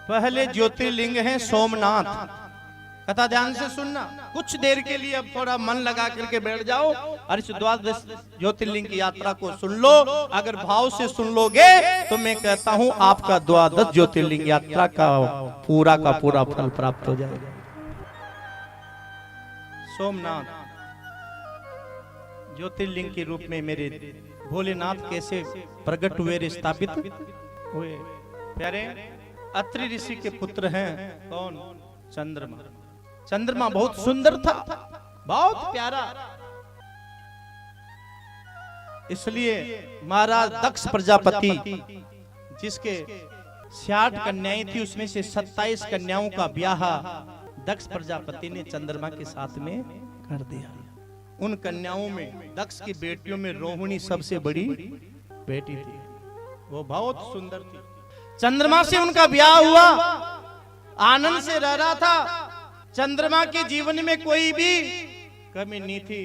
पहले ज्योतिर्लिंग है सोमनाथ। कथा ध्यान से सुनना, कुछ देर के लिए अब थोड़ा मन लगा करके बैठ जाओ और इस द्वादश ज्योतिर्लिंग की यात्रा को सुन लो। अगर भाव से सुन लोगे तो मैं कहता हूं आपका द्वादश ज्योतिर्लिंग यात्रा का पूरा फल प्राप्त हो जाएगा। सोमनाथ ज्योतिर्लिंग के रूप में मेरे भोलेनाथ कैसे प्रकट हुए, स्थापित हुए। प्यारे अत्रि ऋषि के पुत्र हैं कौन? चंद्रमा। चंद्रमा बहुत सुंदर था, बहुत प्यारा, इसलिए महाराज दक्ष प्रजापति जिसके 66 कन्याएं थी उसमें से 27 कन्याओं का ब्याह दक्ष प्रजापति ने चंद्रमा के साथ में कर दिया। उन कन्याओं में दक्ष की बेटियों में रोहिणी सबसे बड़ी बेटी थी, वो बहुत सुंदर थी। चंद्रमा से उनका ब्याह हुआ, आनंद से रह रहा था। चंद्रमा के जीवन में कोई भी कमी नहीं थी,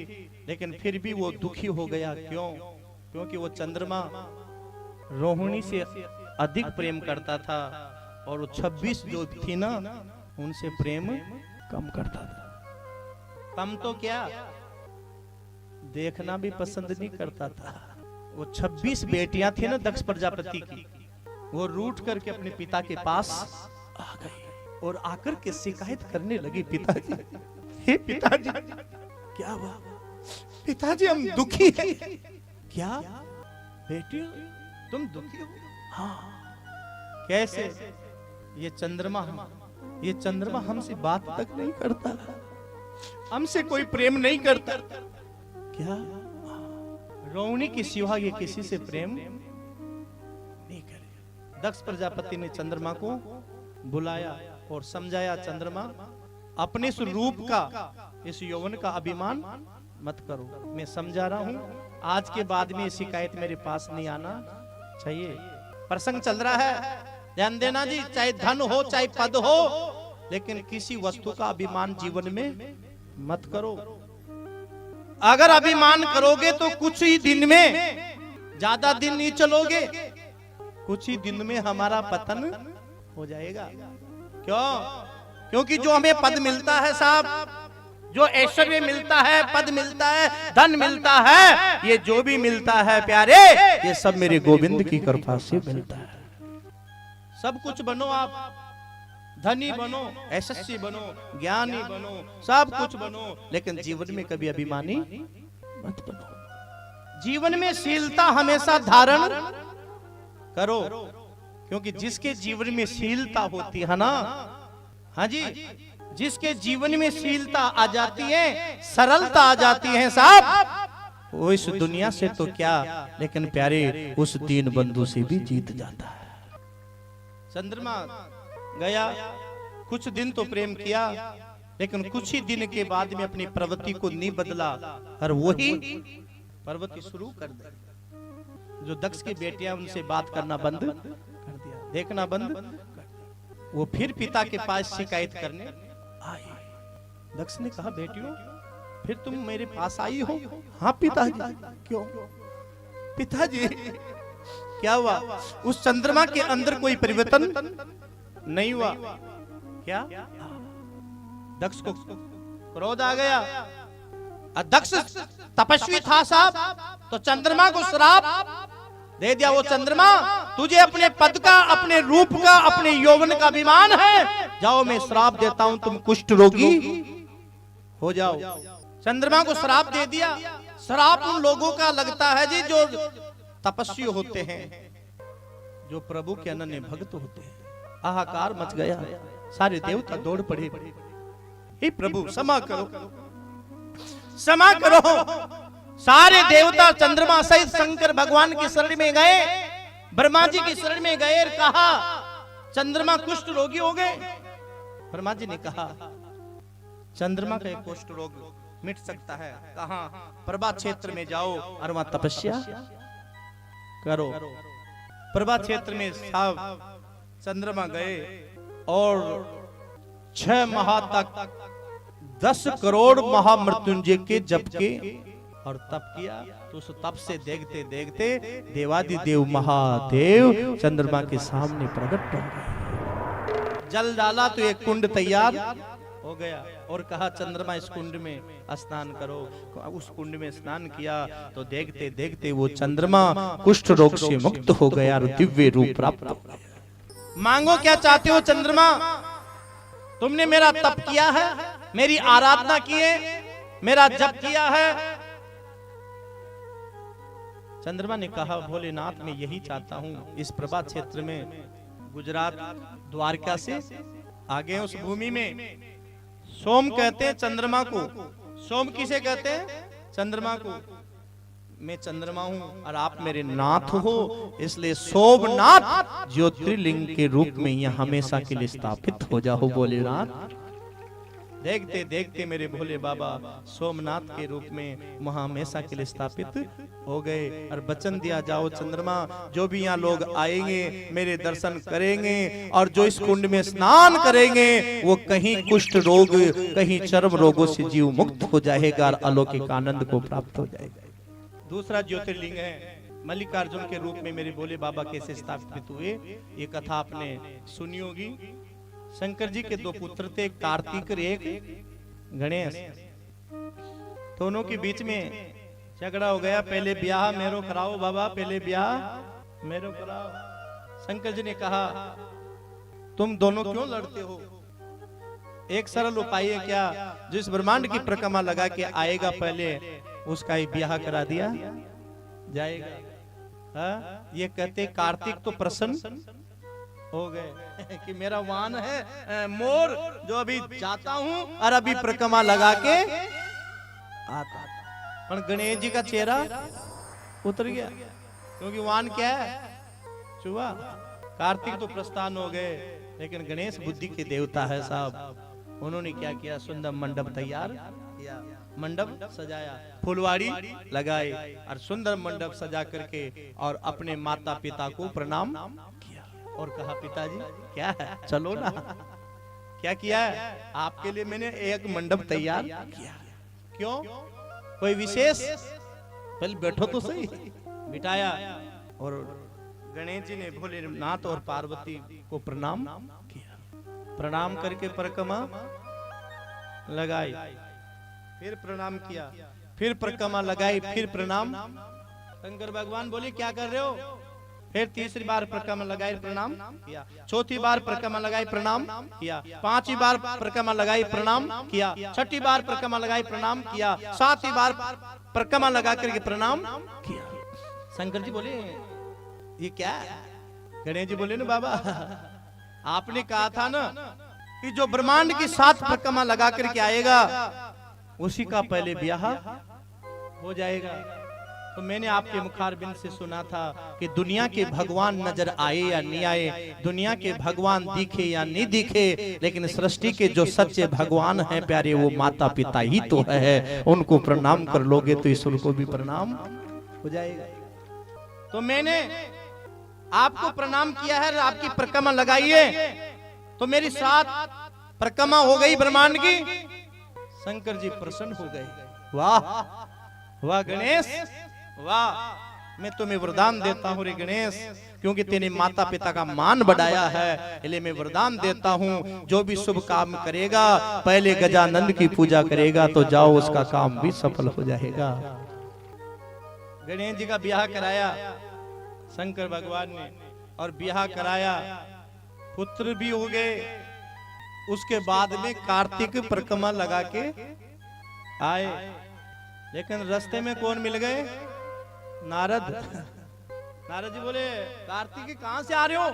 लेकिन फिर भी वो दुखी हो गया। क्यों? क्योंकि वो चंद्रमा रोहिणी से अधिक प्रेम करता था और वो 26 जो थी ना उनसे प्रेम कम करता था। कम तो क्या, देखना भी पसंद नहीं करता था। वो 26 बेटियां थी ना दक्ष प्रजापति की, वो रूठ करके अपने पिता के पास आ गई और आकर के शिकायत करने लगी, पिताजी, हे पिताजी, क्या हुआ? पिताजी हम दुखी हैं। क्या बेटियों तुम दुखी हो? हाँ। कैसे? ये चंद्रमा हमसे बात तक नहीं करता, हमसे कोई प्रेम नहीं करता। क्या? रोहिणी के सिवा ये किसी से प्रेम नहीं करे। दक्ष प्रजापति ने चंद्रमा को बुलाया और समझाया, चंद्रमा अपने इस रूप का, इस यौवन का अभिमान मत करो। मैं समझा रहा हूं, आज के बाद में शिकायत मेरे पास नहीं आना चाहिए। प्रसंग चल रहा है, ध्यान देना जी। चाहे धन हो चाहे पद हो, लेकिन किसी वस्तु का अभिमान जीवन में मत करो। अगर अभिमान करोगे तो कुछ ही दिन में, ज्यादा दिन नहीं चलोगे, कुछ ही दिन में हमारा पतन हो जाएगा। क्यों? क्योंकि जो हमें पद मिलता है साहब, जो ऐश्वर्य मिलता है, पद मिलता है, धन मिलता है, ये जो भी मिलता है प्यारे, ये सब मेरे गोविंद की कृपा से मिलता है। सब कुछ बनो आप, धनी बनो, यशस्वी बनो, ज्ञानी बनो, सब कुछ बनो, लेकिन जीवन में कभी अभिमानी मत बनो। जीवन में शीलता हमेशा धारण करो, क्योंकि जिसके जीवन में शीलता होती है ना, हाँ जी, जिसके जीवन में शीलता आ जाती है, सरलता आ जाती है साहब, वो इस दुनिया से तो क्या, लेकिन प्यारे उस दीन बंधु से भी जीत जाता है। चंद्रमा गया, कुछ दिन तो प्रेम किया, लेकिन कुछ ही दिन के बाद में अपनी प्रवृत्ति को नहीं बदला और वही प्रवृत्ति शुरू कर दी। जो दक्ष की बेटियां उनसे बात करना बंद कर दिया, देखना बंद कर दिया। वो फिर पिता के पास शिकायत करने आई। दक्ष ने कहा, बेटियों फिर तुम मेरे पास आई हो? हाँ पिताजी। क्यों? पिताजी क्या हुआ? उस चंद्रमा के अंदर कोई परिवर्तन नहीं हुआ। क्या? दक्ष को क्रोध आ गया। दक्ष तपस्वी था साहब, तो चंद्रमा को श्राप दे दिया। वो चंद्रमा, तुझे अपने पद का, अपने रूप का, अपने यौवन का अभिमान है, जाओ मैं श्राप देता हूं, तुम कुष्ठ रोगी हो जाओ। चंद्रमा को श्राप दे दिया। श्राप उन लोगों का लगता है जी जो तपस्वी होते हैं, जो प्रभु के अनन्य भक्त होते हैं। हाहाकार मच गया, सारे देवता दौड़ पड़े, हे प्रभु क्षमा करो, क्षमा करो। सारे देवता चंद्रमा सहित शंकर भगवान की शरण में गए, ब्रह्मा जी की शरण में गए और कहा, चंद्रमा कुष्ठ रोगी हो गए। ब्रह्मा जी ने कहा, चंद्रमा का एक कुष्ठ रोग मिट सकता है। कहां? प्रभा क्षेत्र में जाओ और वहां तपस्या करो। प्रभा क्षेत्र में साहब चंद्रमा गए और 6 माह तक 10 करोड़ महामृत्युंजय के जप के और तप किया। तो उस तप से देखते देखते देवादिदेव महादेव चंद्रमा के सामने प्रकट हो गए। जल डाला तो एक कुंड तैयार हो गया और कहा चंद्रमा इस कुंड में स्नान करो। उस कुंड में स्नान किया तो देखते देखते वो चंद्रमा कुष्ठ रोग से मुक्त हो गया और दिव्य रूप प्राप्त हो गया। मांगो क्या चाहते हो चंद्रमा? तुमने मेरा तप किया है, मेरी आराधना की है, मेरा जप किया है। चंद्रमा ने कहा भोलेनाथ मैं यही चाहता हूं। इस प्रभा क्षेत्र में गुजरात द्वारका से आगे उस भूमि में सोम कहते हैं चंद्रमा को। सोम किसे कहते हैं? चंद्रमा को। मैं चंद्रमा हूं और आप मेरे नाथ हो, इसलिए सोमनाथ ज्योतिर्लिंग के रूप में यह हमेशा के लिए स्थापित हो जाओ भोलेनाथ। देखते देखते मेरे भोले बाबा सोमनाथ के रूप में वहां हमेशा के लिए स्थापित हो गए और वचन दिया जाओ चंद्रमा जो भी यहाँ लोग आएंगे मेरे दर्शन करेंगे और जो इस कुंड में स्नान करेंगे वो कहीं कुष्ठ रोग कहीं चर्म रोगों से जीव मुक्त हो जाएगा और अलौकिक आनंद को प्राप्त हो जाएगा। दूसरा ज्योतिर्लिंग है मल्लिकार्जुन के रूप में मेरे भोले बाबा कैसे स्थापित हुए, ये कथा आपने सुनी होगी। शंकर जी के दो पुत्र थे, कार्तिक और एक गणेश। दोनों के बीच में झगड़ा हो गया। पहले ब्याह मेरो कराओ बाबा, पहले ब्याह मेरो कराओ। शंकर जी ने कहा तुम दोनों क्यों लड़ते हो? एक सरल उपाय है क्या, जिस ब्रह्मांड की परिक्रमा लगा के आएगा पहले उसका ही ब्याह करा दिया जाएगा। ये कहते कार्तिक तो प्रसन्न हो गए कि मेरा वाहन है मोर जो अभी जाता हूं और अभी परिक्रमा लगा के आता। पर गणेश जी का चेहरा उतर गया क्योंकि वाहन क्या है? चूहा। कार्तिक तो प्रस्थान हो गए लेकिन गणेश बुद्धि के देवता है साहब। उन्होंने क्या किया? सुंदर मंडप तैयार किया, मंडप सजाया, फुलवाड़ी लगाई और सुंदर मंडप सजा करके और अपने माता पिता को प्रणाम और कहा पिताजी क्या है चलो ना। क्या किया है? आपके लिए मैंने एक मंडप तैयार किया। क्यों? कोई विशेष? पहले बैठो तो सही। बिठाया और गणेश जी ने भोलेनाथ और पार्वती को प्रणाम किया। प्रणाम करके परिक्रमा लगाई, फिर प्रणाम किया, फिर परिक्रमा लगाई, फिर प्रणाम। शंकर भगवान बोले क्या कर रहे हो? फिर तीसरी बार परिक्रमा लगाई, प्रणाम किया। चौथी बार परिक्रमा लगाई, प्रणाम किया। पांचवी बार परिक्रमा लगाई, प्रणाम किया। छठी बार परिक्रमा लगाई, प्रणाम किया। सातवीं बार परिक्रमा लगा करके प्रणाम किया। शंकर जी बोले ये क्या है? गणेश जी बोले ना बाबा आपने कहा था ना कि जो ब्रह्मांड की 7 परिक्रमा लगा करके आएगा उसी का पहले ब्याह हो जाएगा। तो मैंने आपके मुखारबिंद से सुना था कि दुनिया के भगवान नजर आए या नहीं आए, दुनिया के भगवान दिखे या नहीं दिखे, लेकिन सृष्टि के जो सच्चे भगवान हैं प्यारे वो माता पिता ही तो है। उनको प्रणाम कर लोगे तो ईश्वर को भी प्रणाम हो जाएगा। तो मैंने आपको प्रणाम किया है, आपकी परिक्रमा लगाई है, तो मेरी 7 परिक्रमा हो गई ब्रह्मांड की। शंकर जी प्रसन्न हो गए। वाह वाह गणेश वाह, मैं तुम्हें वरदान देता हूँ रे गणेश, क्योंकि तेने माता पिता का मान बढ़ाया है, इसलिए मैं वरदान देता हूँ जो भी शुभ काम करेगा पहले गजानंद की पूजा करेगा तो जाओ उसका काम भी सफल हो जाएगा। गणेश जी का ब्याह कराया शंकर भगवान ने और ब्याह कराया, पुत्र भी हो गए। उसके बाद में कार्तिक परिक्रमा लगा के आए, लेकिन रास्ते में कौन मिल गए? नारद। नारद जी बोले कार्तिक कहां से आ रहे हो?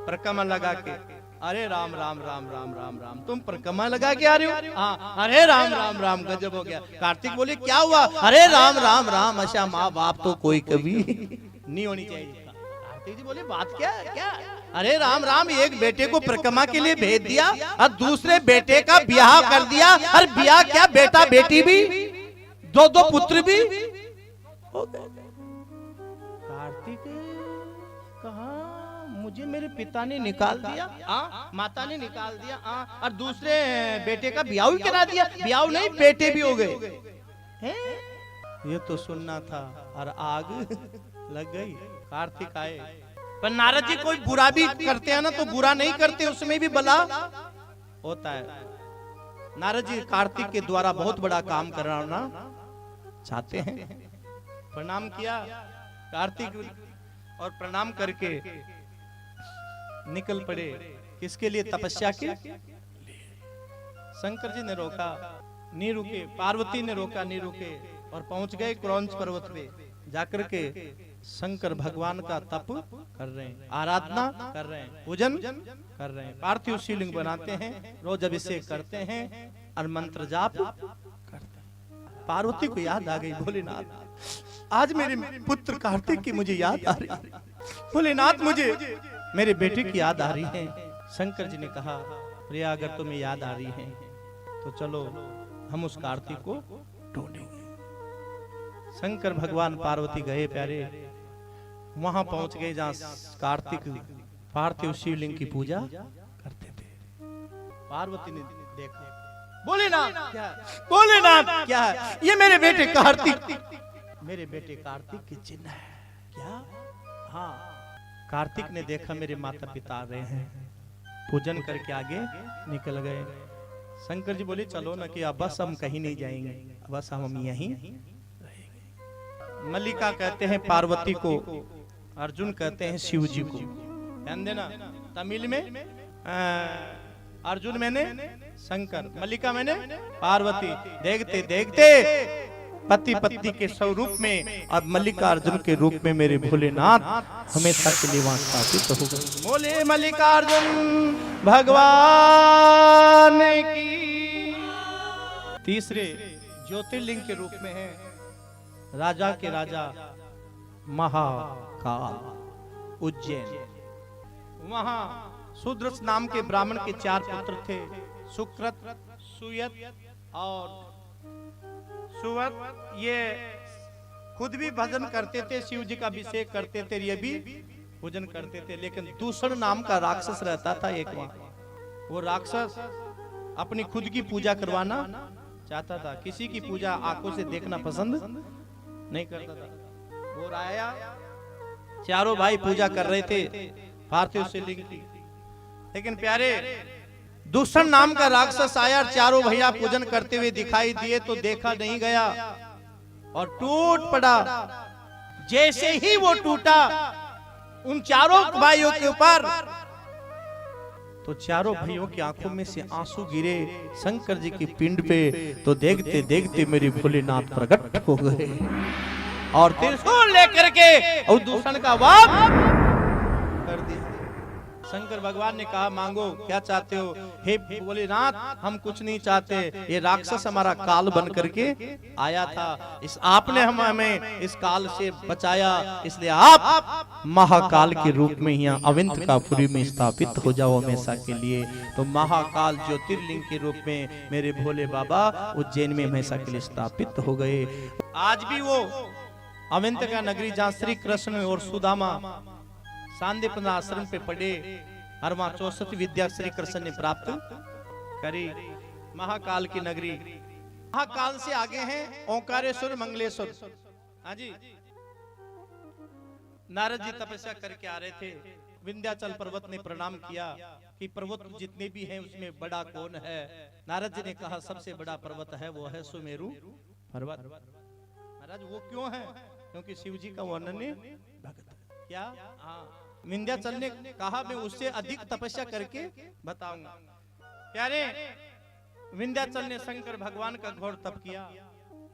परिक्रमा लगा के। अरे राम राम राम राम राम राम, तुम परिक्रमा लगा के आ रहे हो? हाँ। अरे राम राम राम, गजब हो गया। कार्तिक बोले क्या हुआ? अरे राम राम राम, अच्छा माँ बाप तो कोई कभी नहीं होनी चाहिए। कार्तिक जी बोले बात क्या है? क्या? अरे राम राम, एक बेटे को परिक्रमा के लिए भेज दिया और दूसरे बेटे का ब्याह कर दिया। और ब्याह क्या, बेटा बेटी भी, दो पुत्र भी हो गए। कार्तिक कहा मुझे मेरे पिता ने निकाल दिया, माता ने निकाल दिया, और दूसरे बेटे का ब्याह भी करा दिया। ब्याह नहीं, बेटे भी हो गए। ये तो सुनना था और आग लग गई। कार्तिक आए, पर नारद जी कोई बुरा भी करते हैं ना तो बुरा नहीं करते, उसमें भी भला होता है। नारद जी कार्तिक के द्वारा बहुत बड़ा काम कराना चाहते हैं। प्रणाम किया कार्तिक और प्रणाम करके निकल पड़े। किसके लिए? तपस्या के लिए। शंकर जी ने रोका, नहीं रुके। पार्वती ने रोका, नहीं रुके। और पहुंच गए क्रौंच पर्वत पे। जाकर के शंकर भगवान का तप कर रहे हैं, आराधना कर रहे हैं, पूजन कर रहे हैं, पार्थिव शिवलिंग बनाते हैं, रोज अभिषेक करते हैं और मंत्र जाप करते हैं। पार्वती को याद आ गई, भोलेनाथ आज मेरे पुत्र कार्तिक की मुझे याद आ रही है, भोलेनाथ मुझे मेरे बेटे की याद आ रही है। शंकर जी ने कहा, प्रिया अगर तुम्हें याद आ रही है तो चलो हम उस कार्तिक को ढूंढेंगे। शंकर भगवान पार्वती गए प्यारे, वहां पहुंच गए जहां कार्तिक पार्थिव शिवलिंग की पूजा करते थे। पार्वती ने देखा, भोलेनाथ क्या है? भोलेनाथ क्या है? ये मेरे बेटे कार्तिक, मेरे बेटे कार्तिक की चिन्ह है क्या? हाँ। कार्तिक ने देखा मेरे माता पिता आ रहे हैं, पूजन करके आगे निकल गए। शंकर जी बोले चलो ना कि अब बस हम कहीं नहीं जाएंगे, बस हम यहीं रहेंगे। मल्लिका कहते हैं पार्वती को, अर्जुन कहते हैं शिव जी को। ध्यान देना, तमिल में अर्जुन मैंने शंकर, मल्लिका मैंने पार्वती। देखते देखते पति पत्नी के स्वरूप में अब मल्लिकार्जुन के रूप में मेरे भोलेनाथ हमेशा के लिए वहां स्थापित हो गए। बोले मल्लिकार्जुन भगवान की। तीसरे ज्योतिर्लिंग के रूप में है राजा के राजा महाकाल, उज्जैन। वहां शूद्रस नाम के ब्राह्मण के 4 पुत्र थे, सुक्रत, सुयत और सुवत। ये खुद भी भजन करते थे, शिव जी का अभिषेक करते थे, ये भी पूजन करते थे। लेकिन दूषण नाम का राक्षस रहता था एक वहां। वो राक्षस अपनी खुद की पूजा करवाना चाहता था, किसी की पूजा आंखों से देखना पसंद नहीं करता था। वो आया, चारों भाई पूजा कर रहे थे पार्थिव शिवलिंग की, लेकिन प्यारे दूषण नाम का राक्षस आया, चारों भैया पूजन करते हुए दिखाई दिए तो देखा नहीं गया और टूट पड़ा। जैसे ही वो टूटा उन चारों भाइयों के ऊपर, तो चारों भाइयों की आंखों में से आंसू गिरे शंकर जी की पिंड पे। तो देखते देखते मेरे भोलेनाथ प्रकट हो गए और त्रिशूल लेकर के और दूषण का वाप कर दिया। शंकर भगवान ने कहा, मांगो क्या चाहते हो? हे भोलेनाथ, हम कुछ नहीं चाहते, ये राक्षस हमारा काल बन करके आया था, इस आपने हमें इस काल से बचाया, इसलिए आप महाकाल के रूप में यहाँ अविंतकापुरी में स्थापित हो जाओ हमेशा के लिए। तो महाकाल ज्योतिर्लिंग के रूप में मेरे भोले बाबा उज्जैन में हमेशा के लिए स्थापित हो गए। आज भी वो अविंत का नगरी जहाँ श्री कृष्ण और सुदामा सांदीपन आश्रम पे पढ़े और वहां 64 विद्या श्री कृष्ण ने प्राप्त करी। महाकाल की नगरी, महाकाल से आगे हैं ओंकारेश्वर मंगलेश्वर। हाँ जी, नारद जी तपस्या करके आ रहे थे, विंध्याचल पर्वत ने प्रणाम किया कि पर्वत जितने भी हैं उसमें बड़ा कौन है? नारद जी ने कहा सबसे बड़ा पर्वत है वो है सुमेरु पर्वत। महाराज वो क्यों है? क्योंकि शिव जी का वर्णन भक्त क्या? हाँ, विंध्याचल ने कहा मैं उससे अधिक तपस्या करके बताऊंगा। प्यारे, विंध्याचल ने शंकर भगवान का घोर तप किया,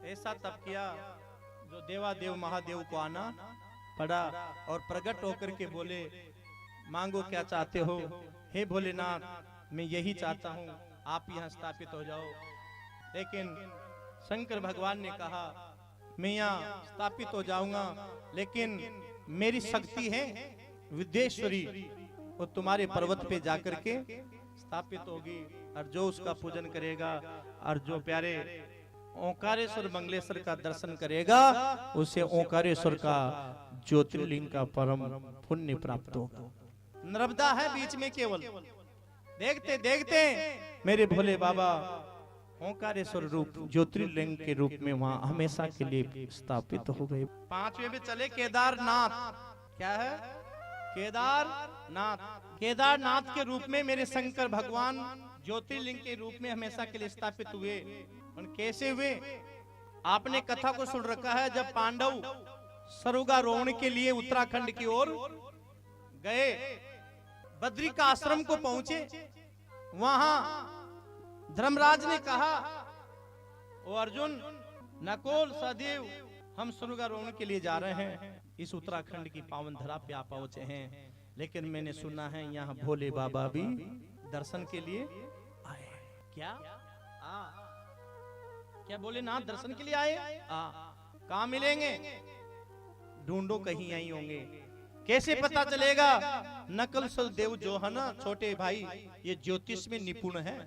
ऐसा तप किया जो देवादेव महादेव को आना पड़ा और प्रकट होकर के बोले, मांगो क्या चाहते हो? हे भोलेनाथ, मैं यही चाहता हूँ आप यहाँ स्थापित हो जाओ। लेकिन शंकर भगवान ने कहा मैं यहाँ स्थापित हो जाऊंगा, लेकिन मेरी शक्ति है विद्येश्वरी, वो तुम्हारे पर्वत पे जाकर के स्थापित होगी और जो उसका पूजन करेगा और जो प्यारे ओंकारेश्वर मंगलेश्वर का दर्शन करेगा उसे ओंकारेश्वर का ज्योतिर्लिंग का परम पुण्य प्राप्त होगा। नर्मदा है बीच में केवल, देखते देखते मेरे भोले बाबा ओंकारेश्वर रूप ज्योतिर्लिंग के रूप में वहां हमेशा के लिए स्थापित हो गए। 5वें में चले केदारनाथ। क्या है? केदारनाथ के रूप में मेरे शंकर भगवान ज्योतिर्लिंग के रूप में हमेशा के लिए स्थापित हुए। और कैसे हुए? आपने कथा को सुन रखा है, जब पांडव स्वर्गारोहण के लिए उत्तराखंड की ओर गए, बद्री का आश्रम को पहुंचे, वहां धर्मराज ने कहा, ओ अर्जुन, नकुल, सहदेव, हम स्वर्गारोहण के लिए जा रहे हैं, इस उत्तराखंड की पावन धरा पे आप पहुंचे हैं, लेकिन मैंने सुना है यहाँ भोले बाबा भी दर्शन के लिए आए। क्या क्या भोलेनाथ दर्शन के लिए आए? कहाँ मिलेंगे? ढूंढो, कहीं यहीं होंगे। कैसे पता चलेगा? नकुल सहदेव जो है ना छोटे भाई, ये ज्योतिष में निपुण है,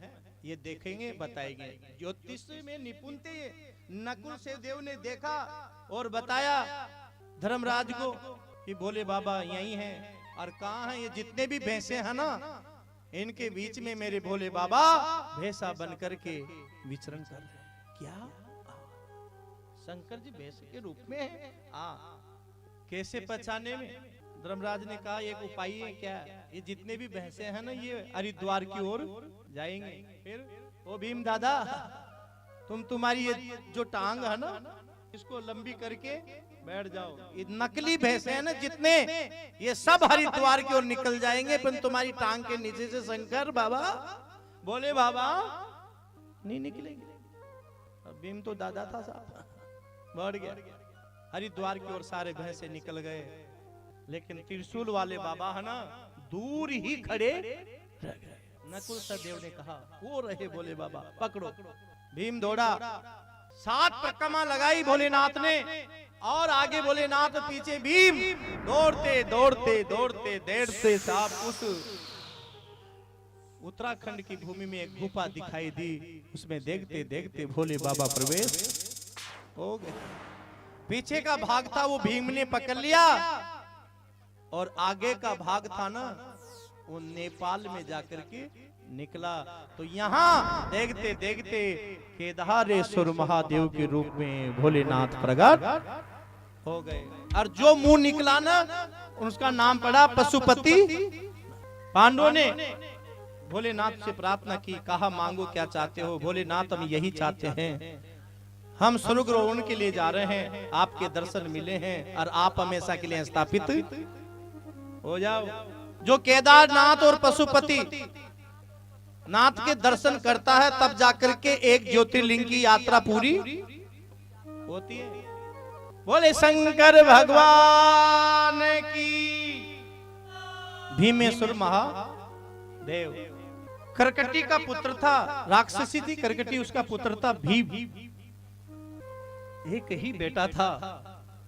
ये देखेंगे बताएंगे। ज्योतिष में निपुण थे। नकुल सहदेव ने देखा और बताया धर्मराज को कि भोले बाबा यहीं हैं। और कहाँ है? ये जितने भी भैंसे हैं ना, इनके बीच में मेरे भोले बाबा भैंसा बन करके विचरण कर रहे हैं। क्या शंकर जी भैंस के रूप में है? कैसे पहचाने में? धर्मराज ने कहा, एक उपाय है। क्या? ये जितने भी भैंसे हैं ना, ये हरिद्वार की ओर जाएंगे। फिर ओ भीम दादा, तुम्हारी ये जो टांग है ना, इसको लंबी करके बैठ जाओ। ये नकली भैंसे हैं ना जितने, ये सब हरिद्वार की ओर निकल जाएंगे, पर तुम्हारी टांग के नीचे से शंकर बाबा, बोले बाबा नहीं निकलेंगे। भीम तो दादा था साहब, बढ़ गया। हरिद्वार की ओर सारे भैंसे निकल गए, लेकिन त्रिशूल वाले बाबा है ना, दूर ही खड़े रह गए। नकुल सहदेव ने कहा, वो रहे भोले बाबा, पकड़ो। भीम दौड़ा, 7 परिक्रमा लगाई भोलेनाथ ने, और आगे भोलेनाथ, पीछे भीम। दौड़ते दौड़ते दौड़ते दौड़ते साहब उस उत्तराखंड की भूमि में एक गुफा दिखाई दी। उसमें देखते देखते भोले बाबा प्रवेश हो गए। पीछे का भाग था वो भीम ने पकड़ लिया, और आगे का भाग था ना, वो नेपाल में जाकर के निकला। तो यहाँ देखते देखते केदारेश्वर महादेव के रूप में भोलेनाथ प्रकट हो गए। और जो मुंह निकला ना, उसका नाम पड़ा पशुपति। पांडवों ने भोलेनाथ से प्रार्थना की, कहा मांगो क्या चाहते हो? भोलेनाथ हम यही चाहते हैं, हम स्वर्गारोहण के लिए जा रहे हैं, आपके दर्शन मिले हैं, और आप हमेशा के लिए स्थापित हो जाओ। जो केदारनाथ और पशुपति नाथ के दर्शन करता है, तब जाकर के एक ज्योतिर्लिंग की यात्रा पूरी होती है। बोले शंकर भगवान की। भीमेश्वर महादेव करकटी का पुत्र था, राक्षसी थी करकटी, उसका पुत्र था भीम। एक ही बेटा था,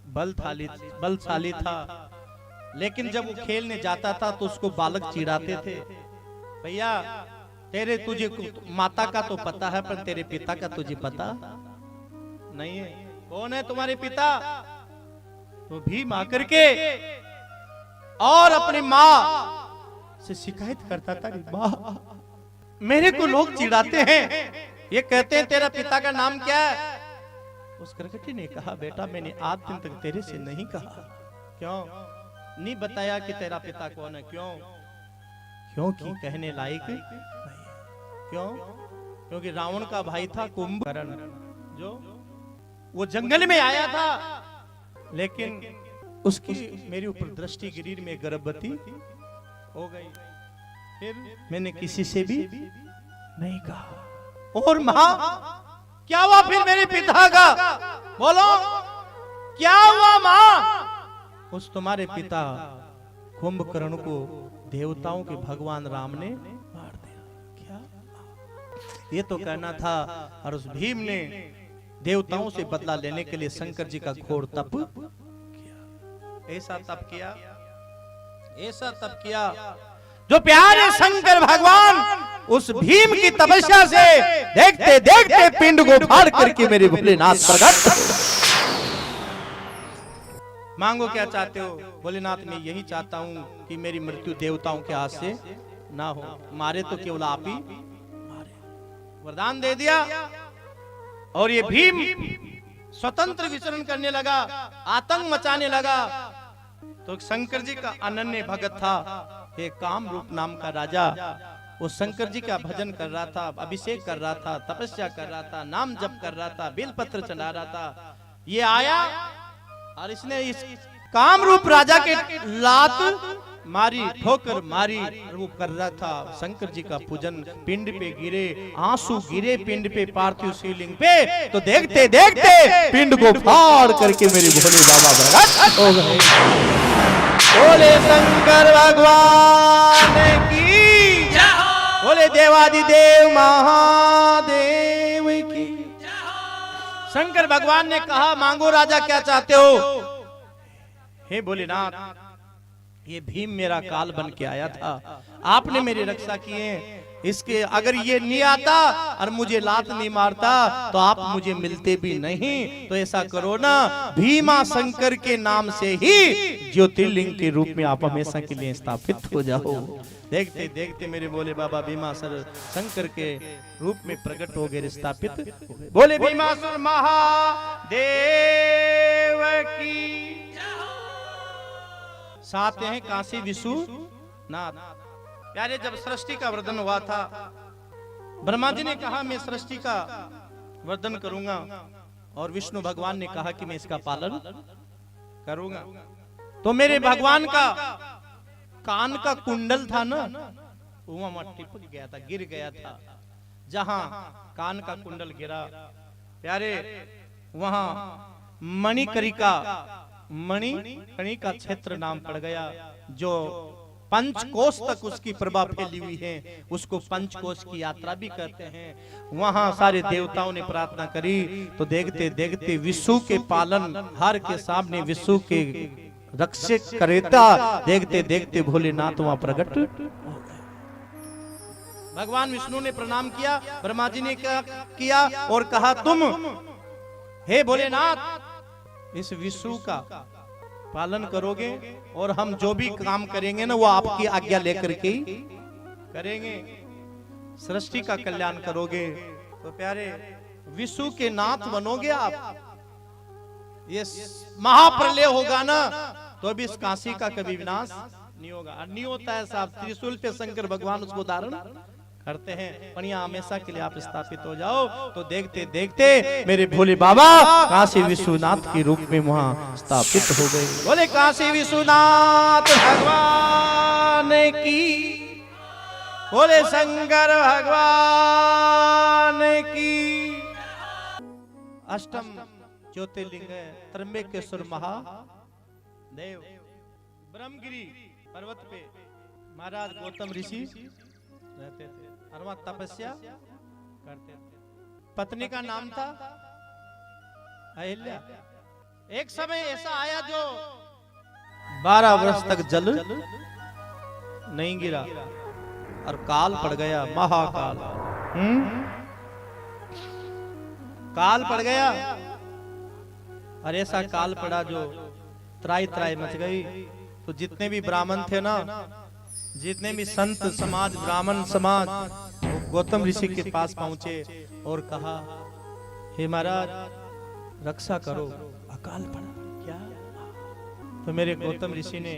बलशाली था, लेकिन जब वो खेलने जाता था तो उसको बालक चिढ़ाते थे, भैया तुझे माता का तो पता है, पर तेरे पिता का तुझे पता नहीं है। कौन है तुम्हारे पिता? तो भीम आकर के और अपनी माँ से शिकायत करता था, माँ मेरे को लोग चिढ़ाते हैं, ये कहते हैं तेरा पिता का नाम क्या है? उस करकटी ने कहा, बेटा मैंने आज दिन तक तेरे से नहीं कहा। क्यों नहीं बताया कि तेरा पिता कौन है? क्योंकि कहने लायक नहीं। क्यों? क्योंकि रावण का भाई था कुंभकर्ण, जो वो जंगल में आया था, लेकिन उसकी मेरे ऊपर दृष्टि गिरी में गर्भवती हो गई। फिर मैंने किसी से भी नहीं कहा। और मां क्या हुआ फिर मेरे पिता का? बोलो क्या हुआ मां? उस तुम्हारे पिता कुंभकर्ण को देवताओं के भगवान राम ने मार दिया। क्या? ये तो कहना था। और उस भीम ने देवताओं से बदला लेने के लिए शंकर जी का घोर तप किया। ऐसा तप किया, ऐसा तप किया, जो प्यारे शंकर भगवान उस भीम की तपस्या से देखते देखते पिंड को फाड़ करके मेरे भोलेनाथ प्रकट। मांगो क्या चाहते हो? भोलेनाथ मैं यही चाहता हूँ कि मेरी मृत्यु देवताओं के हाथ से ना हो, मारे तो केवल आप ही मारे। वरदान दे दिया और ये भीम स्वतंत्र विचरण करने लगा, आतंक मचाने लगा। तो शंकर जी का अनन्य भगत था एक काम रूप नाम का राजा। वो शंकर जी का भजन कर रहा था, अभिषेक कर रहा था, तपस्या कर रहा था, नाम जप कर रहा था, बेलपत्र चढ़ा रहा था। ये आया और इसने इस काम रूप राजा के लात मारी, ठोकर मारी। और वो कर रहा था शंकर जी का पूजन, पिंड पे गिरे, आंसू गिरे पिंड पे, पार्थिव शिवलिंग पे। तो देखते देखते पिंड को फाड़ करके मेरे भोले बाबा प्रकट हो गए। बोले शंकर भगवान की, बोले देवादिदेव महादेव की। शंकर भगवान ने कहा, मांगो राजा क्या चाहते हो। हे भोलेनाथ, ये भीम मेरा काल बन के आया था, आपने मेरी रक्षा किए। इसके अगर ये नहीं आता और मुझे लात नहीं मारता तो आप मुझे मिलते भी नहीं। तो ऐसा करो ना, भीमा शंकर के नाम से ही ज्योतिर्लिंग के रूप में आप हमेशा के लिए स्थापित हो जाओ। देखते देखते मेरे बोले बाबा भीमासुर शंकर के रूप में प्रकट हो गए, स्थापित हो गए। बोले भीमासुर महादेव की। साथ हैं काशी विश्वनाथ। प्यारे, जब सृष्टि का वर्धन हुआ था, ब्रह्मा जी ने कहा मैं सृष्टि का वर्धन करूंगा, और विष्णु भगवान ने कहा कि मैं इसका पालन करूंगा। तो मेरे भगवान का कान का कुंडल था ना, वो टिपक गया था, गिर गया था। जहां कान का कुंडल गिरा प्यारे, वहां मणिकरिका, मणिकर्णिका क्षेत्र नाम पड़ गया, जो पंचकोश तक उसकी प्रभा फैली हुई है। उसको पंचकोश की यात्रा भी कहते हैं। वहां सारे देवताओं ने प्रार्थना करी। तो देखते देखते विश्व के पालन हार के सामने विश्व के रक्षक करेता, देखते देखते भोलेनाथ वहां प्रकट। भगवान विष्णु ने प्रणाम किया, ब्रह्मा जी ने क्या किया और कहा, तुम हे भोलेनाथ इस विश्व का पालन करोगे, और हम जो भी काम करेंगे ना वो आपकी आज्ञा लेकर के करेंगे, सृष्टि का कल्याण करोगे। तो प्यारे, विश्व के नाथ बनोगे आप। ये महाप्रलय होगा ना तो अभी इस काशी का कभी विनाश नहीं होगा। और नहीं होता है साहब, त्रिशूल पे शंकर भगवान उसको धारण करते हैं, पर यहाँ हमेशा के लिए आप स्थापित हो जाओ। तो देखते देखते मेरे भोले बाबा काशी विश्वनाथ के रूप में वहां स्थापित हो गए। बोले काशी विश्वनाथ भगवान की, बोले शंकर भगवान की। अष्टम ज्योतिर्लिंग है त्र्यंबकेश्वर महादेव। ब्रह्मगिरी पर्वत पे महाराज गौतम ऋषि रहते थे और वहां तपस्या करते थे। पत्नी का नाम था अहिल्या। एक समय ऐसा आया जो 12 वर्ष तक जल नहीं गिरा और काल पड़ गया, महाकाल। काल पड़ गया और ऐसा काल पड़ा जो त्राई त्राई मच गई। तो जितने भी ब्राह्मण थे ना, जितने भी संत समाज, ब्राह्मण समाज, गौतम ऋषि के पास पहुंचे और कहा, हे महाराज रक्षा करो, अकाल पड़ा क्या। तो मेरे गौतम ऋषि ने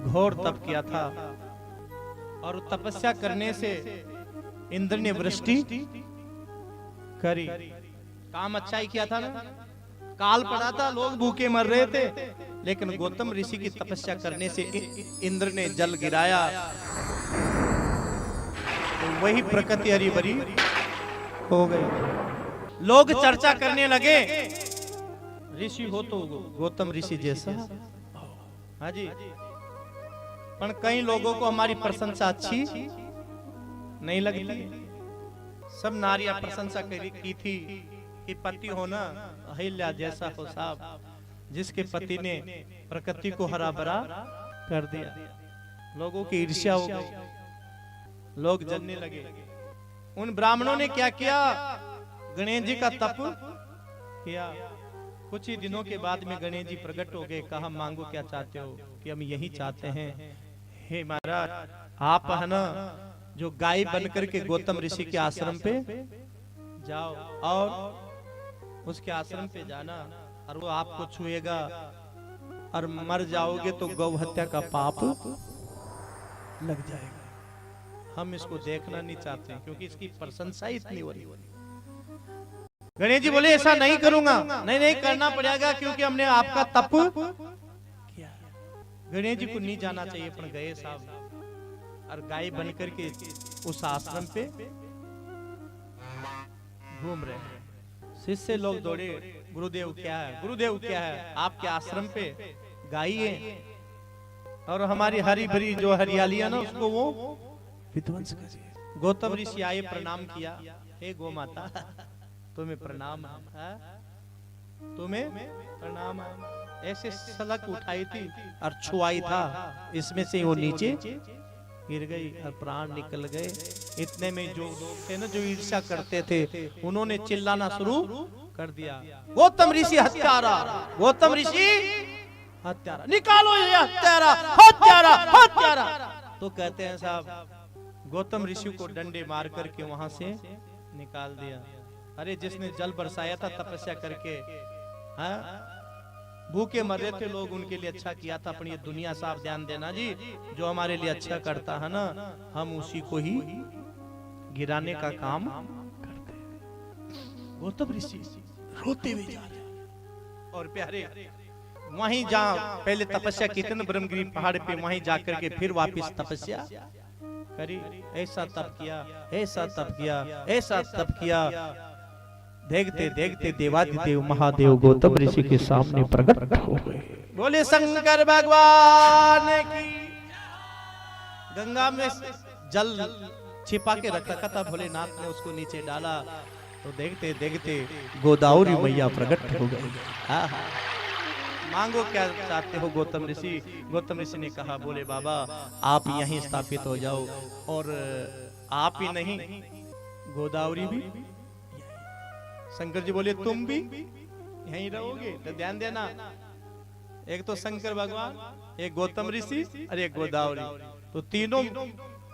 घोर तप किया था और तपस्या करने से इंद्र ने वृष्टि करी। काम अच्छा ही किया था ना, काल पड़ा था, लोग भूखे मर रहे थे, लेकिन गौतम ऋषि की तपस्या करने से इंद्र ने जल गिराया। तो वही प्रकृति हरी भरी हो गई। लोग चर्चा करने लगे, ऋषि हो तो गौतम ऋषि जैसा। हाँ जी, पर कई लोगों को हमारी प्रशंसा अच्छी नहीं लगती। सब नारियां प्रशंसा की थी कि पति होना अहिल्या जैसा हो साहब, जिसके पति ने प्रकृति को हरा भरा कर दिया। लोगों की ईर्ष्या हो गई, लोग जलने लगे। उन ब्राह्मणों ने क्या किया, गणेश जी का तप किया। कुछ ही दिनों के बाद में गणेश जी प्रकट हो गए, कहा मांगो क्या चाहते हो। कि हम यही चाहते हैं, हे महाराज आप है ना जो गाय बनकर के गौतम ऋषि के आश्रम पे जाओ और उसके आश्रम पे जाना, और वो आपको छुएगा और मर जाओगे तो गौ हत्या का पाप लग जाएगा। हम इसको देखना नहीं चाहते क्योंकि इसकी प्रशंसा इतनी हो रही है। गणेश जी बोले ऐसा नहीं करूंगा। नहीं नहीं करना पड़ेगा क्योंकि हमने आपका तप किया। गणेश जी को नहीं जाना चाहिए पर गए साहब और गाय बनकर के उस आश्रम पे घूम रहे हैं। शिष्य लोग दौड़े, गुरुदेव क्या है, गुरुदेव क्या है, आपके आश्रम पे गाय है और हमारी हरी भरी जो हरियाली है ना उसको वो विध्वंस कर दिया। गौतम ऋषि आए, प्रणाम किया, हे गौ माता तुम्हें प्रणाम है, तुम्हें प्रणाम है। ऐसे सलक उठाई थी और छुआई था, इसमें से वो नीचे गिर गई और प्राण निकल गए। इतने में जो लोग थे ना जो ईर्ष्या करते थे उन्होंने चिल्लाना शुरू कर दिया, गौतम ऋषि हत्यारा, गौतम ऋषि हत्यारा, निकालो ये हत्यारा, हत्यारा, हत्यारा। तो कहते हैं साहब गौतम ऋषि को डंडे मार करके वहां से निकाल दिया। अरे जिसने जल बरसाया था तपस्या करके, हाँ भूखे मर रहे थे लोग, उनके लिए अच्छा किया था। अपनी ये दुनिया साफ ध्यान देना जी, जो हमारे लिए अच्छा करता है ना हम उसी को ही गिराने का काम करते हैं। गौतम ऋषि रोते हुए जा रहे और प्यारे वहीं जहाँ पहले तपस्या की थी ना ब्रह्मगिरी पहाड़ पे, वहीं जाकर के फिर वापस तपस्या करी। ऐसा तप किया, ऐसा तप किया, ऐसा तप किया। देखते देखते देवादिदेव महादेव गौतम ऋषि के सामने प्रकट हो गए। बोले शंकर भगवान की। गंगा में जल छिपा के रखा था भोलेनाथ ने, उसको नीचे डाला तो देखते देखते गोदावरी मैया प्रकट हो गई। मांगो क्या चाहते हो गौतम ऋषि। गौतम ऋषि ने कहा, बोले बाबा आप यहीं स्थापित हो जाओ और आप ही नहीं गोदावरी भी। शंकर जी बोले तुम भी यहीं रहोगे। तो ध्यान देना, एक तो शंकर भगवान, एक गौतम ऋषि और एक गोदावरी, तो तीनों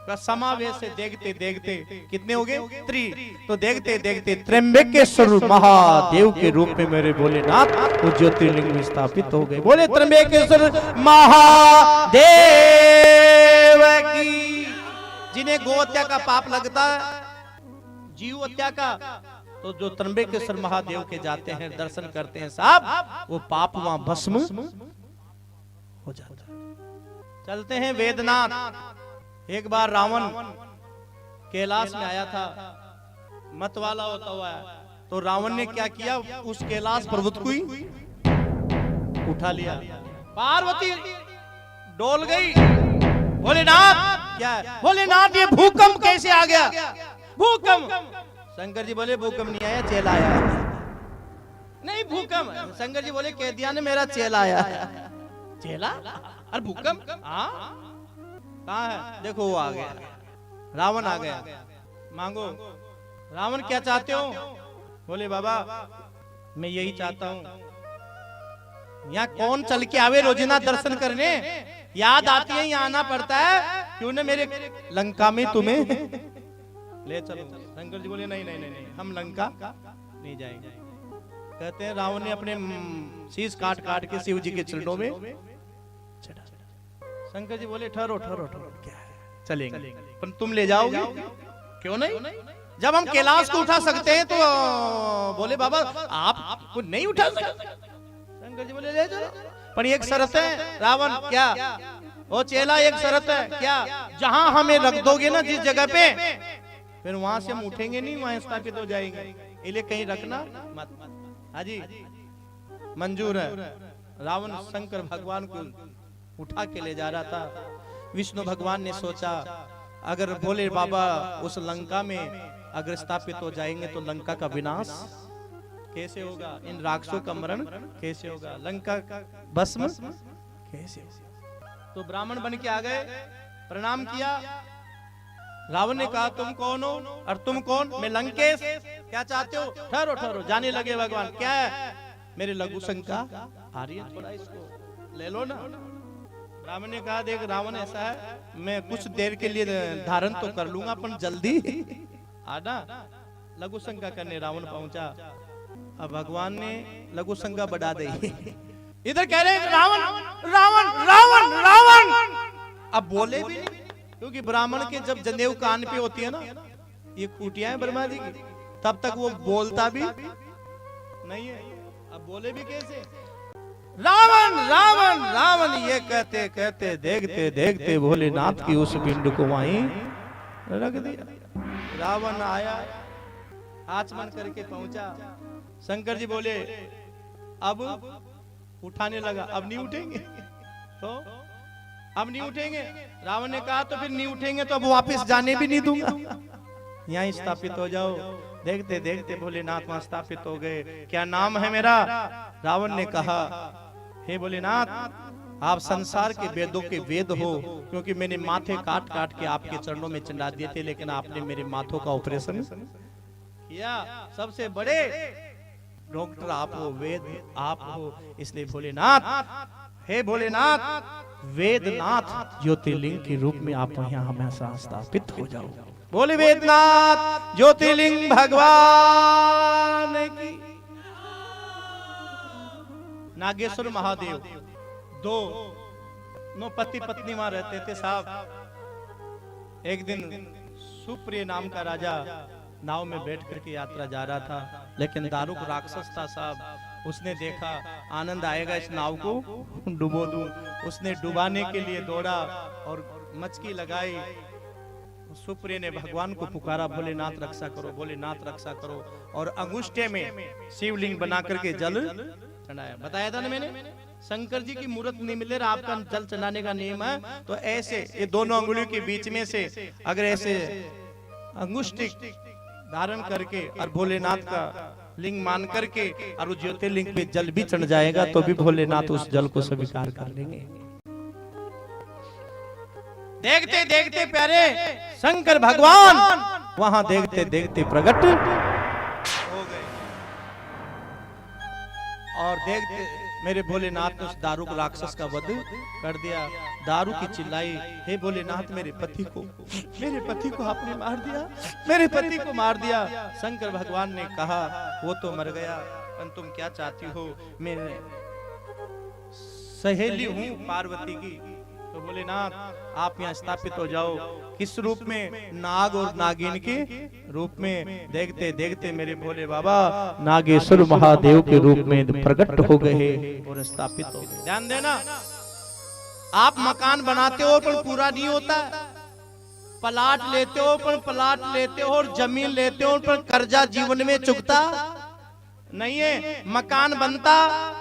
का समावेश है। देखते देखते कितने हो गए? 3। तो देखते देखते त्र्यंबकेश्वर महादेव के रूप में मेरे भोलेनाथ वो ज्योतिर्लिंग में स्थापित हो गए। बोले त्र्यंबकेश्वर महादेव की। जिन्हें गौ हत्या का पाप लगता है, जीव हत्या का, तो जो त्र्यंबकेश्वर महादेव के जाते हैं दर्शन करते हैं साहब, वो पाप वहां भस्म हो जाता है। चलते हैं वेदनाथ। एक बार रावण कैलाश में आया था, मत वाला होता हुआ है, तो रावण ने क्या किया, उस कैलाश पर्वत को ही उठा लिया। पार्वती डोल गई। भोलेनाथ क्या है? भोलेनाथ ये भूकंप कैसे आ गया? भूकंप। शंकर जी बोले भूकंप नहीं आया, चेला आया। नहीं भूकंप। शंकर जी बोले कह दिया ने मेरा चेला आया। चेला और भूकंप कहाँ है? देखो वो आ गया, रावण आ गया। मांगो रावण क्या चाहते हो? बोले बाबा मैं यही चाहता हूँ, यहाँ कौन चल के आवे रोजाना दर्शन करने, याद आती है यहाँ आना पड़ता है, क्यों न मेरे लंका में तुम्हें ले चलो। शंकर जी बोले नहीं नहीं नहीं, नहीं हम लंका नहीं जाएंगे। कहते हैं रावण ने अपने शीश काट काट के शिव जी के चरणों में चढ़ा। शंकर जी बोले ठहरो ठहरो ठहरो, क्या है चलेंगे, पर तुम ले जाओगे? क्यों नहीं, जब हम कैलाश को उठा सकते हैं तो। बोले बाबा आप को नहीं उठा सकते। शंकर जी बोले ले चलो, पर एक शर्त है। रावण क्या? ओ चेला एक शर्त है। क्या? जहां हमें रख दोगे ना जिस जगह पे, फिर वहां से हम उठेंगे नहीं, वहां स्थापित हो जाएंगे, इसलिए कहीं रखना मत। हाजी मंजूर है। रावण शंकर भगवान को उठा के ले जा रहा था। विष्णु भगवान ने सोचा अगर भोले बाबा उस लंका में अगर स्थापित हो जाएंगे तो लंका का विनाश कैसे होगा, इन राक्षसों का मरण कैसे होगा, लंका का भस्म कैसे होगा। तो ब्राह्मण बन के आ गए, प्रणाम किया। रावण ने कहा तुम कौन हो और तुम कौन? मैं लंकेश। क्या चाहते हो? ठहरो ठहरो, जाने लगे भगवान। क्या है? मेरे लघु शंका आ रही है, थोड़ा इसको ले लो ना। रावण ने कहा देख रावण ऐसा है, मैं कुछ देर के लिए धारण तो कर लूंगा पर जल्दी आना। लघु शंका करने रावण पहुंचा। अब भगवान ने लघु शंका बढ़ा दी। इधर कह रहे हैं रावण रावण रावण रावण। अब बोले भी नहीं, क्योंकि ब्राह्मण के जब जनेऊ कान पे होती है ना, ये कुटिया है ब्रह्मा जी की, तब तक वो बोलता भी नहीं है। अब बोले भी कैसे, रावण रावण रावण ये कहते कहते देखते देखते भोलेनाथ की उस पिंड को वहीं रख दिया। रावण आया, आचमन करके पहुंचा। शंकर जी बोले अब उठाने लगा, अब नहीं उठेंगे तो अब नहीं उठेंगे। रावण ने कहा तो फिर नहीं उठेंगे तो अब वापस जाने भी नहीं दूंगा, यहीं स्थापित हो जाओ। देखते देखते भोलेनाथ वहां स्थापित हो गए। क्या नाम है मेरा? रावण ने कहा हे भोलेनाथ, आप संसार के वेदों के वेद हो, क्योंकि मैंने माथे काट काट के आपके चरणों में चढ़ा दिए थे, लेकिन आपने मेरे माथों का ऑपरेशन किया। सबसे बड़े डॉक्टर आप हो, वेद आप हो, इसलिए भोलेनाथ, हे भोलेनाथ, वेदनाथ ज्योतिर्लिंग के रूप में आप यहाँ हमेशा स्थापित हो जाओ। बोले वेदनाथ ज्योतिर्लिंग भगवान की। नागेश्वर महादेव दो पति पत्नी वहां रहते थे साहब। एक दिन सुप्रिय नाम का राजा नाव में बैठ करके यात्रा जा रहा था, लेकिन दारुक राक्षस था साहब। उसने देखा आनंद आएगा इस नाव को डुबो दूं, उसने डुबाने के लिए दौड़ा और मचकी लगाई। सुप्रिय ने भगवान को पुकारा, भोलेनाथ रक्षा करो, भोलेनाथ रक्षा करो, और अंगुष्ठे में शिवलिंग बना करके जल चढ़ाया। बताया था ना मैंने, शंकर जी की मूर्त नहीं मिले, आपका जल चढ़ाने का नियम है तो ऐसे ये दोनों अंगुलियों के बीच में से अगर ऐसे अंगुष्ठी धारण करके और भोलेनाथ का लिंग मान करके और उस ज्योतिर्लिंग पे जल भी चढ़ जाएगा तो भी भोलेनाथ उस जल को स्वीकार कर लेंगे। देखते देखते प्यारे शंकर भगवान वहां देखते देखते प्रकट हो गए, और देखते मेरे भोलेनाथ ने उस दारुक राक्षस का वध कर दिया। दारू की चिल्लाई, हे भोलेनाथ, मेरे पति को आपने मार दिया, मेरे पति को मार दिया। शंकर भगवान ने कहा वो तो मर गया, पर तुम क्या चाहती हो? मैं सहेली हूँ पार्वती की। तो भोलेनाथ आप यहाँ स्थापित हो जाओ। किस रूप में? नाग और नागिन के रूप में। देखते देखते मेरे भोले बाबा नागेश्वर महादेव के रूप में प्रकट हो गए और स्थापित हो गए। ध्यान देना, आप मकान बनाते हो पर पूरा नहीं होता, प्लाट लेते हो पर प्लाट लेते हो और जमीन लेते हो पर कर्जा जीवन में चुकता नहीं है, मकान बनता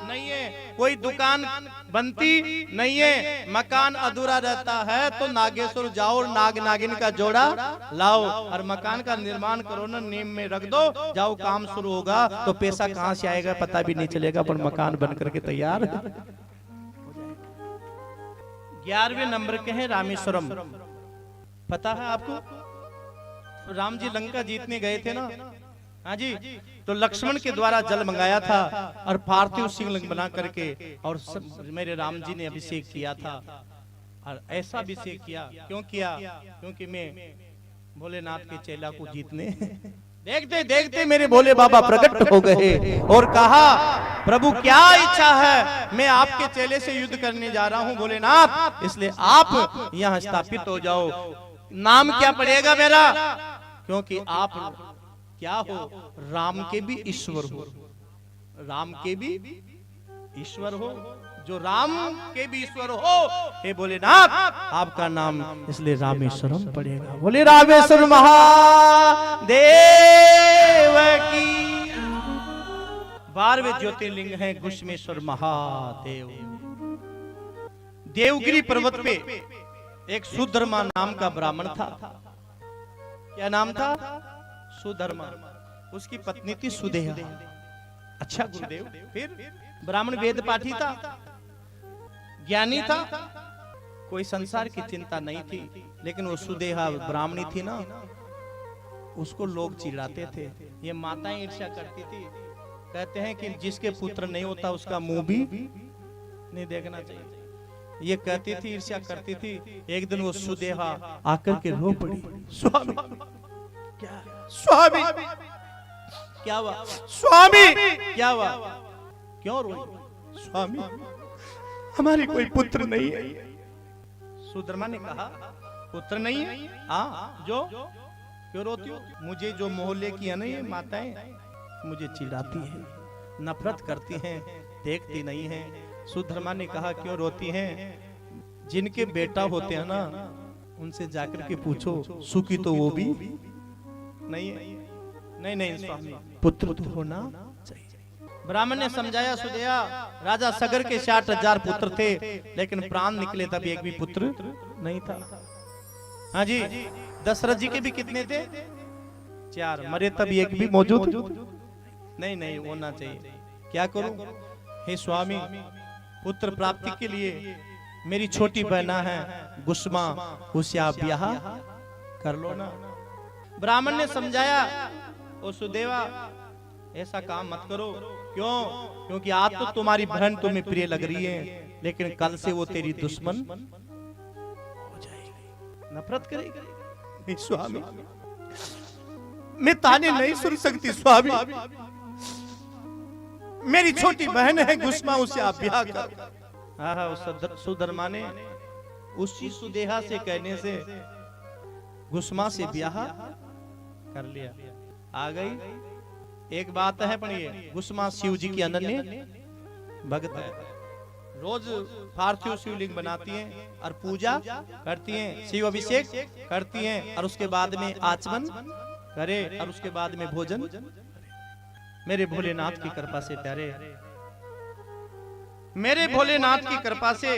नहीं है, कोई दुकान बनती नहीं है, मकान अधूरा रहता है। तो नागेश्वर जाओ और नाग नागिन का जोड़ा लाओ और मकान का निर्माण करो ना, नींव में रख दो, जाओ काम शुरू होगा। तो पैसा कहां से आएगा पता भी नहीं चलेगा, पर मकान बन करके तैयार। 11वें नंबर के हैं रामेश्वरम। पता है आपको, राम जी लंका जीतने गए थे ना, हाँ जी, तो लक्ष्मण के द्वारा जल मंगाया था और पार्थिव शिवलिंग बना करके और मेरे राम जी ने अभिषेक किया था। और ऐसा अभिषेक किया, क्यों किया? क्योंकि मैं भोलेनाथ के चेला को जीतने देखते देखते मेरे भोले बाबा प्रकट हो गए और कहा, प्रभु क्या इच्छा है? मैं आपके चेले से युद्ध करने जा रहा हूँ भोलेनाथ, इसलिए आप यहाँ स्थापित हो जाओ। नाम क्या पड़ेगा मेरा? क्योंकि आप क्या हो? राम के भी ईश्वर हो, राम के भी ईश्वर हो, जो राम के भी ईश्वर हो। हे भोलेनाथ आपका नाम इसलिए रामेश्वरम पड़ेगा। बोले रामेश्वर महादेव की। 12वें ज्योतिर्लिंग है घुश्मेश्वर महादेव। देवगिरी पर्वत पे एक सुधर्मा नाम का ब्राह्मण था। क्या नाम था? सुधर्मा। उसकी पत्नी थी सुदेहा। अच्छा गुरुदेव, फिर ब्राह्मण वेद पाठी था, ज्ञानी था, कोई संसार की चिंता नहीं थी, लेकिन वो सुदेहा ब्राह्मणी थी ना, उसको लोग चिढ़ाते थे। ये माताएं ईर्ष्या करती थी, कहते हैं कि जिसके पुत्र नहीं होता उसका मुंह भी नहीं देखना चाहिए। ये कहती थी, ईर्ष्या करती थी। एक दिन वो सुदेहा आकर के रो पड़ी, स्वामी क्या? स्वामी क्या हुआ? स्वामी क्या हुआ? क्यों रोई? स्वामी हमारी कोई पुत्र नहीं है। सुधर्मा ने कहा पुत्र नहीं है? हाँ, जो क्यों रोती हो? मुझे जो मोहल्ले की है ना ये माताएं मुझे चिढ़ाती है, नफरत करती हैं, देखती नहीं है। सुधर्मा ने कहा क्यों रोती हैं? जिनके बेटा होते हैं ना उनसे जाकर के पूछो, सुखी तो वो भी नहीं है। नहीं नहीं स्वामी, पुत्र तो होना चाहिए। ब्राह्मण ने समझाया सुदेहा, राजा सगर के 60,000 पुत्र थे, लेकिन प्राण निकले तब एक भी पुत्र नहीं था। हाँ जी, दशरथ जी के भी कितने थे? 4, मरे तब एक भी मौजूद नहीं। नहीं होना चाहिए। क्या करूं? हे स्वामी, पुत्र प्राप्ति के लिए मेरी छोटी बहना है गुस्मा, उसे आप ब्याह कर लो ना। ब्राह्मण ने समझाया, ओ सुदेवा ऐसा काम मत करो। क्यों? क्योंकि आज तो तुम्हारी बहन तुम्हें प्रिय लग रही है, लेकिन कल से वो तेरी दुश्मन हो जाएगी, नफरत करेगी। स्वामी मैं ताने नहीं सुन सकती स्वामी, मेरी छोटी बहन है गुस्मा, उसे आप ब्याह कर। हाँ, सुधर्मा ने उसी सुदेहा से कहने से गुस्मा से ब्याह कर लिया। आ गई एक बात है, पर ये गुस्मा शिव जी की अनन्य भक्त है। रोज पार्थिव शिवलिंग बनाती हैं और पूजा करती हैं, शिव अभिषेक करती हैं, और उसके बाद में आचमन करे और उसके बाद में भोजन। मेरे भोलेनाथ की कृपा से प्यारे, मेरे भोलेनाथ की कृपा से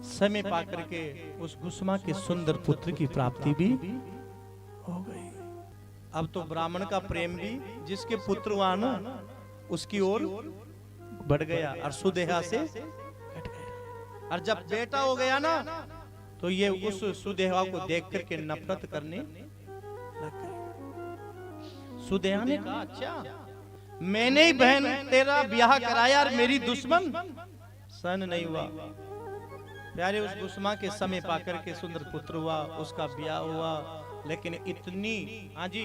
समय पाकर के उस गुस्मा के सुंदर पुत्र की प्राप्ति भी हो गई। अब तो ब्राह्मण का प्रेम भी जिसके पुत्र हुआ ना उसकी ओर बढ़ गया और सुदेहा से हट गया। और जब बेटा हो गया ना तो ये उस सुदेहा को देख करके नफरत करने लग गए। सुदेहा ने कहा, अच्छा मैंने ही बहन तेरा ब्याह कराया और मेरी दुश्मन सहन नहीं हुआ। प्यारे उस गुस्मा के समय पाकर के सुंदर पुत्र हुआ, उसका ब्याह हुआ, लेकिन इतनी, हाँ जी,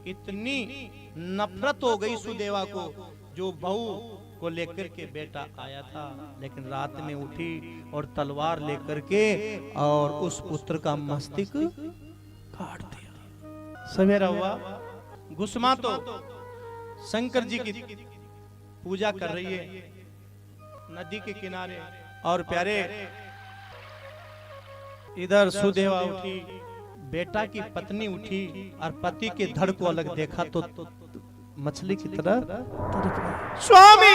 इतनी नफरत हो गई सुदेवा को, जो बहू को लेकर के बेटा आया था, लेकिन रात में उठी और तलवार लेकर के और उस पुत्र का मस्तक काट दिया। सवेरा हुआ, गुस्मा तो शंकर जी की पूजा कर रही है नदी के किनारे, और प्यारे इधर सुदेवा उठी, बेटा की पत्नी उठी और पति के धड़ को अलग देखा तो मछली की तरह तड़प गई। स्वामी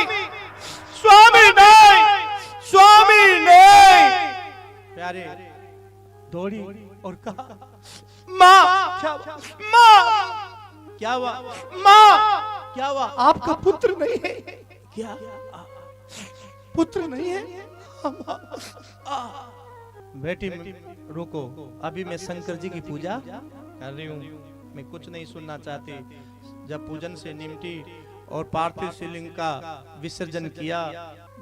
स्वामी नहीं, स्वामी नहीं। प्यारे दौड़ी और कहा, माँ क्या हुआ? माँ क्या हुआ? आपका पुत्र नहीं है क्या? पुत्र नहीं है? बेटी रुको, अभी मैं शंकर जी की पूजा कर रही हूँ, मैं कुछ नहीं सुनना चाहती। जब पूजन से निमटी और पार्थिव शिवलिंग का विसर्जन किया,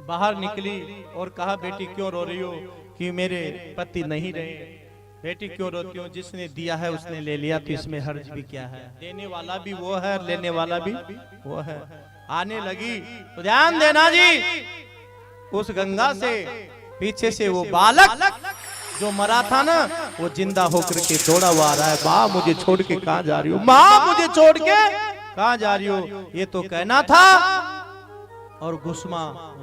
बाहर निकली और कहा, बेटी क्यों रो रही हो? कि मेरे पति नहीं रहे। बेटी क्यों रोती हो? जिसने दिया है उसने ले लिया, तो इसमें हर्ज भी क्या है? देने वाला भी वो है, लेने वाला भी वो है। आने लगी तो ध्यान देना जी, उस गंगा से पीछे से वो बालक जो मरा था ना, वो जिंदा होकर के दौड़ा हुआ आ रहा है। माँ मुझे छोड़ के कहाँ जा रही हो? माँ मुझे छोड़ के कहाँ जा रही हो? ये तो कहना था। और गुस्मा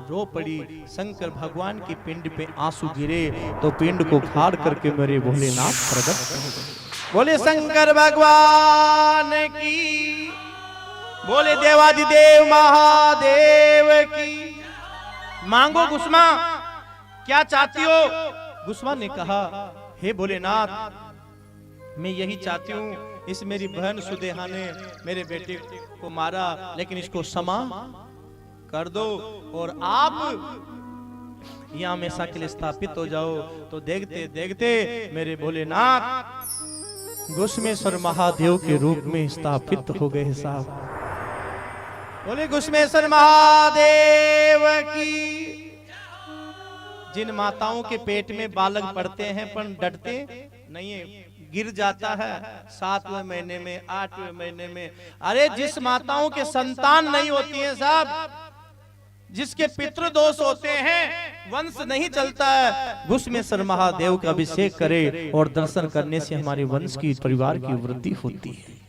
रो पड़ी। शंकर भगवान की पिंड पे आंसू गिरे तो पिंड को फाड़ करके मेरे भोलेनाथ प्रकट हो गए। बोले शंकर भगवान की, बोले देवादिदेव महादेव की। मांगो गुस्मा, क्या चाहती हो? गुस्मा ने कहा, हे भोलेनाथ मैं यही चाहती हूँ, इस मेरी बहन सुदेहा ने मेरे बेटे को मारा, लेकिन इसको क्षमा कर दो और आप यहाँ हमेशा के लिए स्थापित हो जाओ। तो देखते देखते मेरे भोलेनाथ गुस्मेश्वर महादेव के रूप में स्थापित हो गए साहब। बोले गुस्मेश्वर महादेव की। जिन माताओं के पेट में बालक पड़ते हैं पर डरते नहीं है, गिर जाता है 7वें महीने में, 8वें महीने में। अरे जिस माताओं के संतान नहीं होती है साहब, जिसके पितृदोष होते हैं, वंश नहीं चलता है, घुसमेश्वर महादेव का अभिषेक करे और दर्शन करने से हमारे वंश की, परिवार की वृद्धि होती है।